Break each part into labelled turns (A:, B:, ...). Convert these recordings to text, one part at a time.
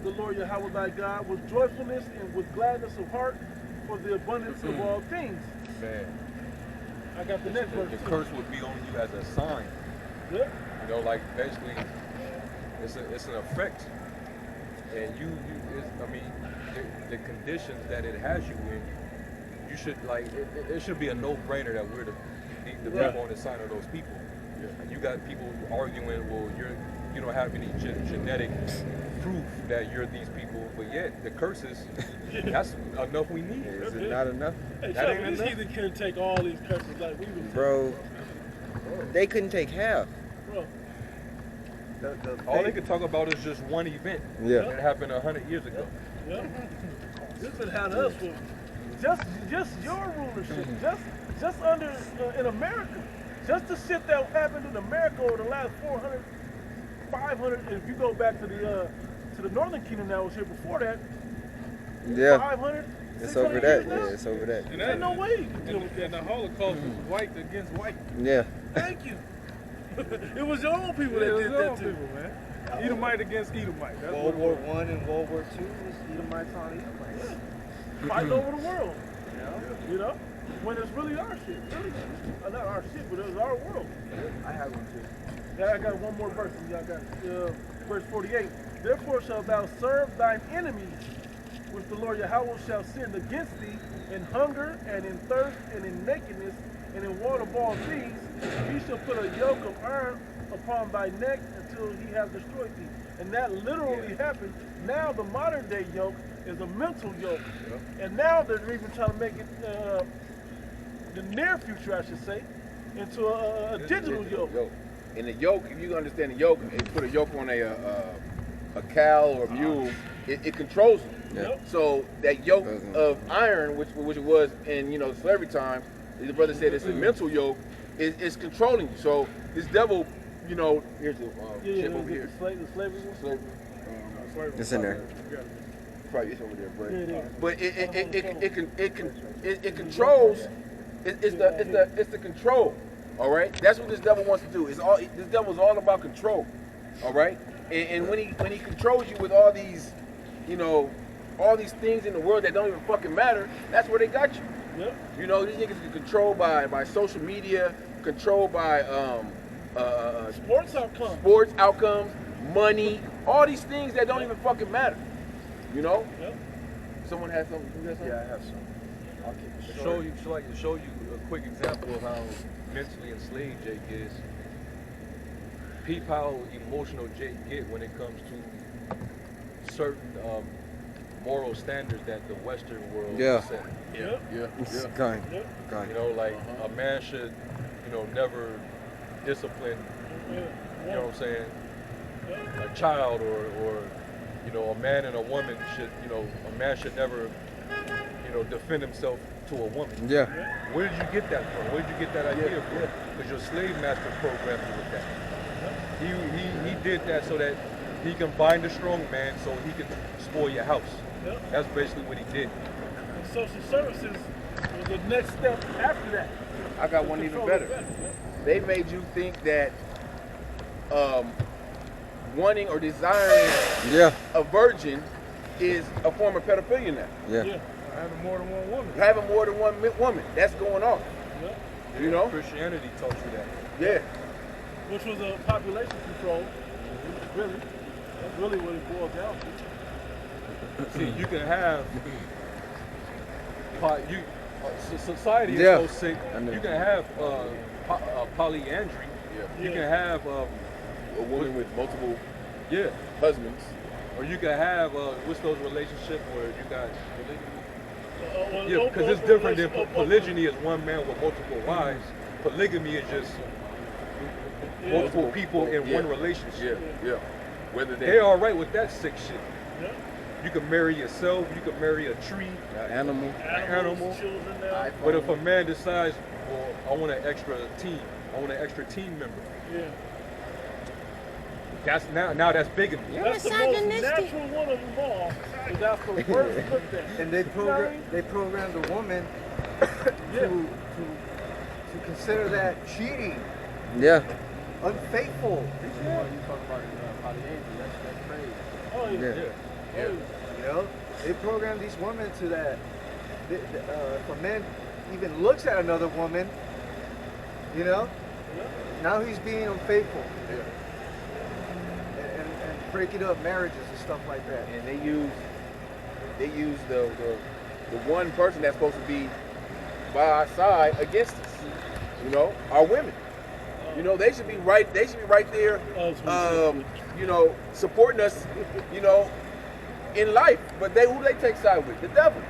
A: the Lord Yahweh thy God with joyfulness and with gladness of heart for the abundance of all things.
B: Man.
A: I got the next verse.
B: The curse would be on you as a sign.
A: Yeah.
B: You know, like basically, it's an effect, and I mean, the conditions that it has you in, you should like. It should be a no-brainer that we're the people on the side of those people. Yeah. And you got people arguing, well, you don't have any genetic proof that you're these people, but yet the curses, that's enough we need.
C: Is it not enough?
A: Hey,
C: that
A: Chuck, these heathen couldn't take all these curses like we were.
C: Bro, they couldn't take half.
A: Bro.
B: All they could talk about is just one event that happened 100 years ago.
A: Yeah. This has had us for just your rulership, just under in America, just the shit that happened in America over the last 400, 500. If you go back to the Northern Kingdom that was here before that, 500.
C: It's over that. Yeah, it's over that.
A: And there's no way you can deal with that.
D: And the Holocaust was white against white.
C: Yeah.
A: Thank you. It was your own people that did that too,
D: man. Edomite against Edomite. That's
E: World War I and World War II was Edomites on Edomites.
A: Yeah. Fighting over the world. You know? When it's really our shit. Really. Not our shit, but it was our world.
E: I have one too.
A: Yeah, I got one more verse. Y'all got verse 48. Therefore shalt thou serve thine enemies, which the Lord Yahweh shall send against thee, in hunger and in thirst and in nakedness and in want of all things. He shall put a yoke of iron upon thy neck until he has destroyed thee. And that literally happened. Now the modern day yoke is a mental yoke. And now they're even trying to make it, the near future I should say, into a digital yoke.
F: And the yoke, if you understand the yoke, if you put a yoke on a cow or a mule, it controls them.
C: Yeah.
F: So that yoke of iron, which it was in slavery time, the brother said it's a mental yoke, is controlling you. So this devil, here's the chip over here.
A: The slavery one?
F: Slavery.
C: It's in there.
F: Probably it's over there, bro.
A: Yeah.
F: But it controls. It's the control. All right. That's what this devil wants to do. This devil's all about control. All right. And when he controls you with all these, all these things in the world that don't even fucking matter, that's where they got you.
A: Yep.
F: These niggas are controlled by social media, controlled by
A: sports
F: outcomes, money, all these things that don't even fucking matter.
A: Yep.
F: Someone has something.
E: Yeah, I have some. I'll keep it short.
B: To show you a quick example of how mentally enslaved Jake is. Peep how emotional Jake get when it comes to certain moral standards that the Western world set.
C: It's going.
B: Like a man should, never discipline, you know what I'm saying, a child or a man and a woman should, a man should never, defend himself to a woman.
C: Yeah.
B: Where did you get that from? Where did you get that idea from? Because your slave master programmed you with that. He did that so that he can bind a strong man so he can spoil your house.
A: Yep.
B: That's basically what he did.
A: And social services was the next step after that.
F: I got one even better. They made you think that wanting or desiring a virgin is a form of pedophilia now.
C: Yeah.
D: Having more than one woman.
F: Having more than one woman, that's going on.
A: Yep.
B: Christianity taught you that.
F: Yeah.
A: Which was a population control. Really. That's really what it boils down to.
B: See, you can have society is so sick. You can have polyandry. You can have
F: a woman with multiple husbands.
B: Or you can have what's those relationships where you got because it's different than polygyny is one man with multiple wives. Polygamy is just multiple people in one relationship.
F: Yeah. Whether
B: they're all right with that sick shit.
A: Yeah.
B: You can marry yourself. You can marry a tree,
C: an animal.
B: But if a man decides, well, I want an extra team. I want an extra team member.
A: Yeah.
B: That's now that's bigamy.
A: That's the most natural one of them all. That's the first looked at.
E: And they programmed the woman to consider that cheating.
C: Yeah.
E: Unfaithful.
D: You talk about polyandry. That's crazy.
A: Oh yeah.
B: Yeah.
E: You know, they program these women to that. If a man even looks at another woman, you know, now he's being unfaithful
B: Yeah.
E: and breaking up marriages and stuff like that.
F: And they use the one person that's supposed to be by our side against us. You know, our women. You know, they should be right. They should be right there. You know, supporting us. You know, in life. But who they take side with? The devil.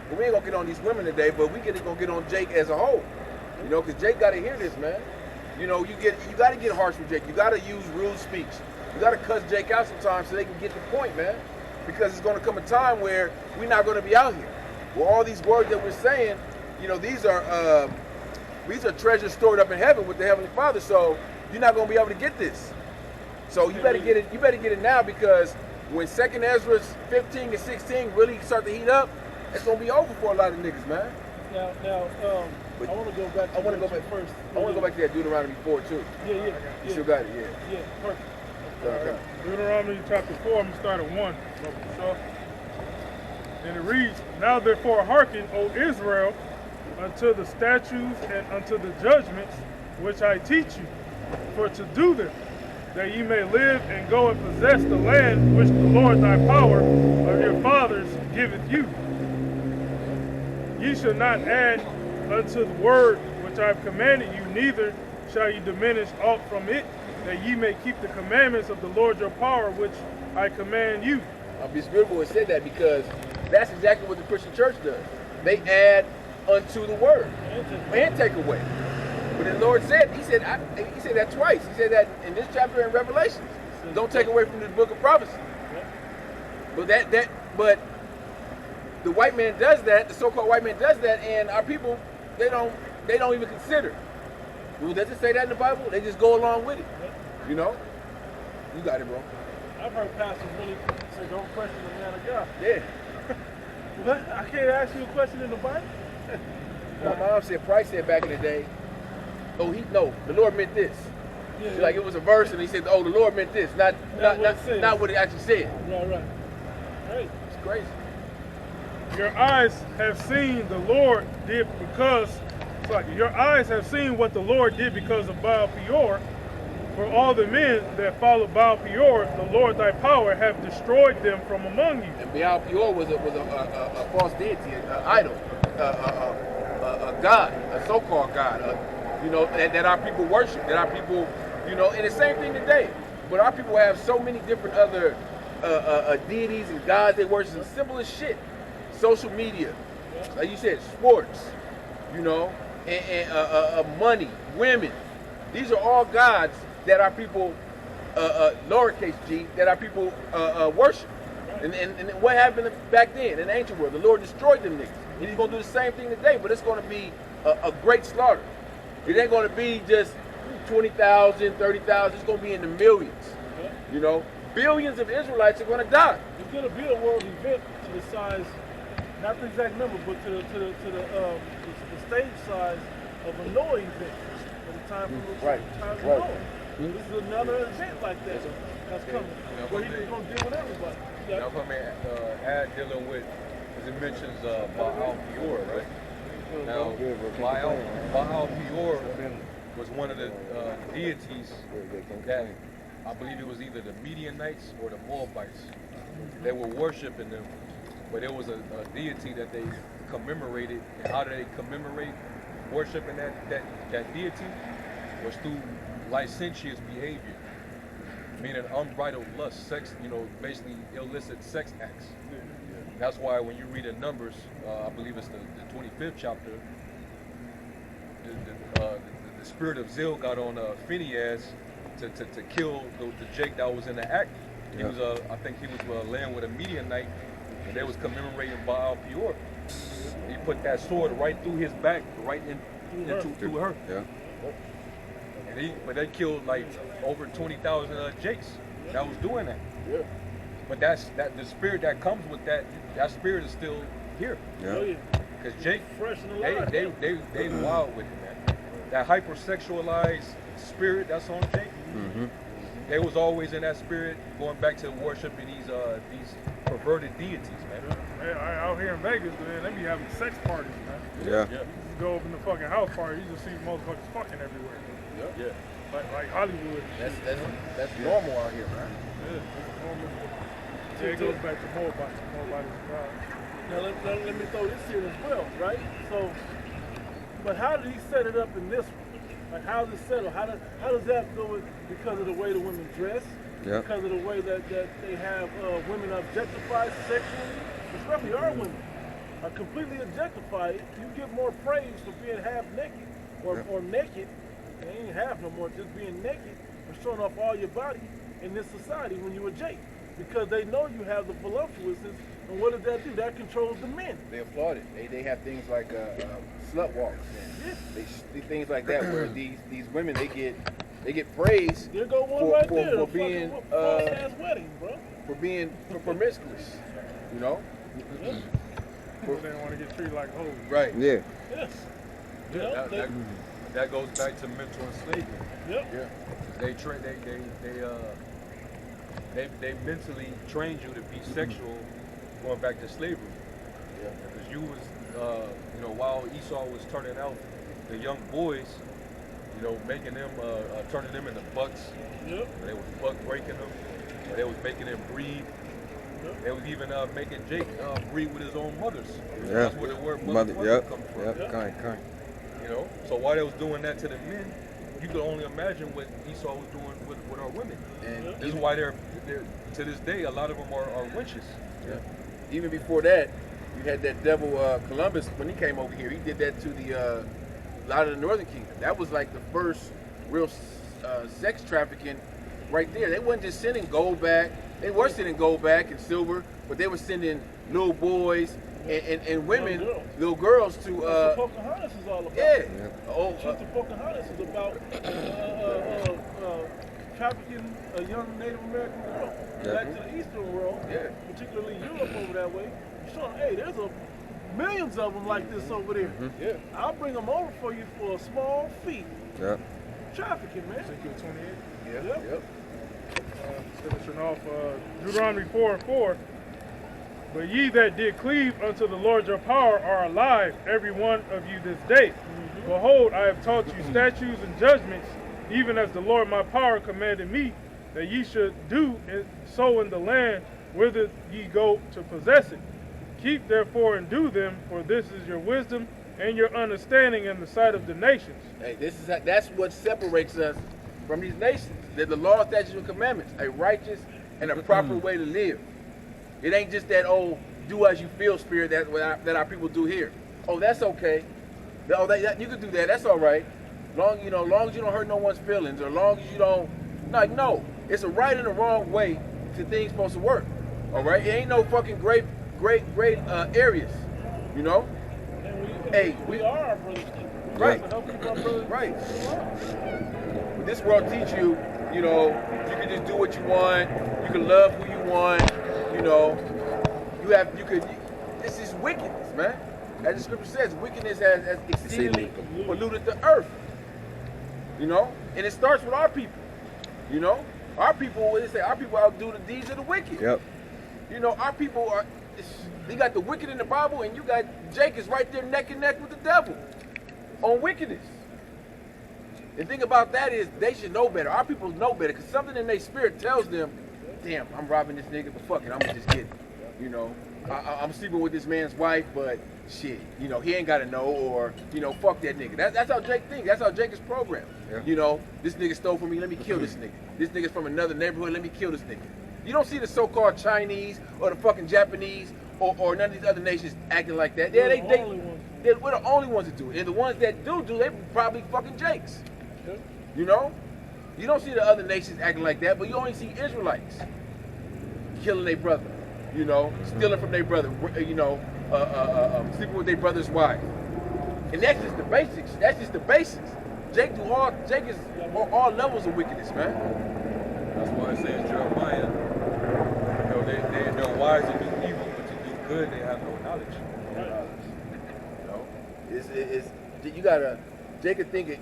F: But we ain't gonna get on these women today. But we gonna get on Jake as a whole. You know, because Jake gotta hear this, man. You know, you gotta get harsh with Jake. You gotta use rude speech. You gotta cuss Jake out sometimes so they can get the point, man. Because it's gonna come a time where we're not gonna be out here. Well, all these words that we're saying, you know, these are treasures stored up in heaven with the Heavenly Father. So you're not gonna be able to get this. So you better get it. You better get it now, because when 2nd Ezra 15 and 16 really start to heat up, it's gonna be over for a lot of niggas, man.
A: Now, I want to go back.
F: I want to go back
A: first.
F: I want to go back to that Deuteronomy 4 too.
A: Yeah.
F: You still got it, yeah.
A: Yeah, perfect.
F: Okay.
D: Deuteronomy chapter 4, I'm going to start at 1. So, and it reads, Now therefore hearken, O Israel, unto the statutes and unto the judgments which I teach you, for to do them, that ye may live and go and possess the land which the Lord thy power of your fathers giveth you. Ye shall not add unto the word which I have commanded you, neither shall ye diminish aught from it, that ye may keep the commandments of the Lord your power, which I command you.
F: It's beautiful it said that, because that's exactly what the Christian church does. They add unto the word and take away. But the Lord said, He said that twice. He said that in this chapter in Revelation. Don't take away from this book of prophecy. But but the white man does that. The so-called white man does that, and our people they don't even consider. Well, does it say that in the Bible? They just go along with it. You know? You got it, bro.
A: I've heard pastors really say, "Don't question the man of God."
F: Yeah.
A: What? I can't ask you a question in the Bible.
F: My mom said, Price said back in the day, the Lord meant this.
A: Yeah,
F: Like it was a verse, and he said, the Lord meant this, not what it actually said.
A: Right. Hey,
F: It's crazy.
D: Your eyes have seen the Lord did your eyes have seen what the Lord did because of Baal Peor. For all the men that follow Baal Peor, the Lord thy power have destroyed them from among you.
F: And Baal Peor was a false deity, an idol, a god, a so-called god, that our people worship, that our people, and the same thing today. But our people have so many different other deities and gods they worship. It's simple as shit. Social media, like you said, sports, and money, women. These are all gods that our people, lowercase g, that our people worship. And what happened back then in the ancient world? The Lord destroyed them niggas. And He's going to do the same thing today, but it's going to be a great slaughter. It ain't going to be just 20,000, 30,000. It's going to be in the millions. Billions of Israelites are going to die.
A: it's going to be a world event to the size, not the exact number, but to the stage size of a Noah event. At the time of Noah. This is another event like that that's coming. Where He's going to deal with everybody.
B: Now, if I may add, dealing with, as it mentions Baal Peor, right? Now, Baal Peor was one of the deities that I believe it was either the Midianites or the Moabites. They were worshiping them, but it was a deity that they commemorated. And how did they commemorate worshiping that deity? Was through licentious behavior, meaning unbridled lust, sex, basically illicit sex acts. That's why when you read in Numbers, I believe it's the 25th chapter, the spirit of zeal got on Phinehas to kill the Jake that was in the act. He was, I think he was laying with a Midianite, and they was commemorating Baal Peor. He put that sword right through his back, right into her.
C: Yeah.
B: But they killed like over 20,000 Jakes that was doing that.
F: Yeah.
B: But the spirit that comes with that spirit is still here.
C: Yeah.
B: Because Jake,
A: Fresh and alive.
B: they wild with it, man. That hypersexualized spirit that's on Jake, they was always in that spirit, going back to worshiping these perverted deities, man.
D: Man, out here in Vegas, man, they be having sex parties, man.
C: Yeah.
B: Yeah.
D: You just go up in the fucking house party, you just see motherfuckers fucking everywhere.
B: Yeah.
D: Like Hollywood. and shit,
F: That's normal out here, man.
D: yeah, it's normal. Yeah, it goes back to Moabite. Moabite is God.
A: Now let me throw this here as well, right? So, but how did he set it up in this one? Like, how does it settle? How does that go with, because of the way the women dress?
C: Yeah.
A: Because of the way that they have women objectified sexually, especially our women are completely objectified. You get more praise for being half naked or naked. It ain't half no more, just being naked or showing off all your body in this society when you a Jake. Because they know you have the voluptuousness, and what does that do? That controls the men.
F: They applaud it. They have things like slut walks.
A: Yeah.
F: They things like that where these women they get praise
A: There go one right there.
F: for being
A: false-ass wedding, bro.
F: for being promiscuous. You know.
A: Yeah.
D: People didn't want to get treated like hoes.
F: Right.
C: Yeah.
A: Yes.
B: Yeah,
A: Yeah,
B: that goes back to mental enslavement.
A: Yep.
F: Yeah.
B: They mentally trained you to be sexual, going back to slavery.
F: Yeah.
B: Because you was, while Esau was turning out the young boys, making them, turning them into bucks.
A: Yep.
B: They was buck breaking them. They was making them breed.
A: Yep.
B: They was even making Jake breed with his own mothers.
C: Yeah.
B: That's where the word
C: Mother.
B: mother
C: Yep.
B: comes from.
C: Yep. Kind.
B: So while they was doing that to the men, you could only imagine what Esau was doing with our women.
F: And
B: This is why they're to this day, a lot of them are wenches.
F: yeah. Even before that, you had that devil Columbus when he came over here. He did that to a lot of the Northern Kingdom. That was like the first real sex trafficking right there. They wasn't just sending gold back. They were sending gold back and silver, but they were sending little boys and women, little girls to.
A: That's what Pocahontas is all about.
F: Yeah.
A: Oh, Sister Pocahontas is about trafficking a young Native American girl back to the Eastern world, particularly Europe over that way. Showing, hey, there's millions of them like this over there.
F: Yeah.
A: I'll bring them over for you for a small fee.
C: Yep.
A: Trafficking, man.
D: Ezekiel 28.
F: Yeah.
A: Yep.
F: Yep.
D: Finishing off Deuteronomy 4:4. But ye that did cleave unto the Lord your power are alive, every one of you this day. Behold, I have taught you statutes and judgments, even as the Lord my power commanded me, that ye should do so in the land whither ye go to possess it. Keep therefore and do them, for this is your wisdom and your understanding in the sight of the nations.
F: Hey, that's what separates us from these nations. They're the law, statutes, and commandments, a righteous and a proper way to live. It ain't just that do as you feel spirit that our people do here. Oh, that's okay. You can do that. That's all right. Long as you don't hurt no one's feelings, or long as you don't. No, it's a right and a wrong way to things supposed to work. All right, it ain't no fucking great areas. You know.
A: And we are our brothers.
F: Right.
A: Help keep our brothers.
F: Right. But this world teach you, you can just do what you want. You can love who you want. This is wickedness, man. As the scripture says, wickedness has exceedingly polluted the earth. And it starts with our people. Our people, our people outdo the deeds of the wicked.
C: Yep.
F: Our people they got the wicked in the Bible, and you got Jake is right there neck and neck with the devil on wickedness. The thing about that is they should know better. Our people know better, because something in their spirit tells them, damn, I'm robbing this nigga, but fuck it, I'm gonna just get it. I'm sleeping with this man's wife, but shit, he ain't gotta know, or, fuck that nigga. That's how Jake thinks. That's how Jake is programmed.
C: Yeah.
F: This nigga stole from me, let me kill this nigga. This nigga's from another neighborhood, let me kill this nigga. You don't see the so-called Chinese or the fucking Japanese or none of these other nations acting like that. We're the only ones that do it. And the ones that do, they probably fucking Jakes. You don't see the other nations acting like that, but you only see Israelites killing their brother, stealing from their brother, sleeping with their brother's wife. And that's just the basics. That's just the basics. Jake is all levels of wickedness, man.
B: That's why it says Jeremiah, they're wise to do evil, but to do good, they have no knowledge.
F: You gotta, Jake could think of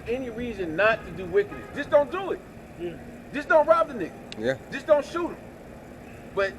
F: any reason not to do wickedness. Just don't do it.
A: Yeah.
F: Just don't rob the nigga.
C: Yeah.
F: Just don't shoot him. But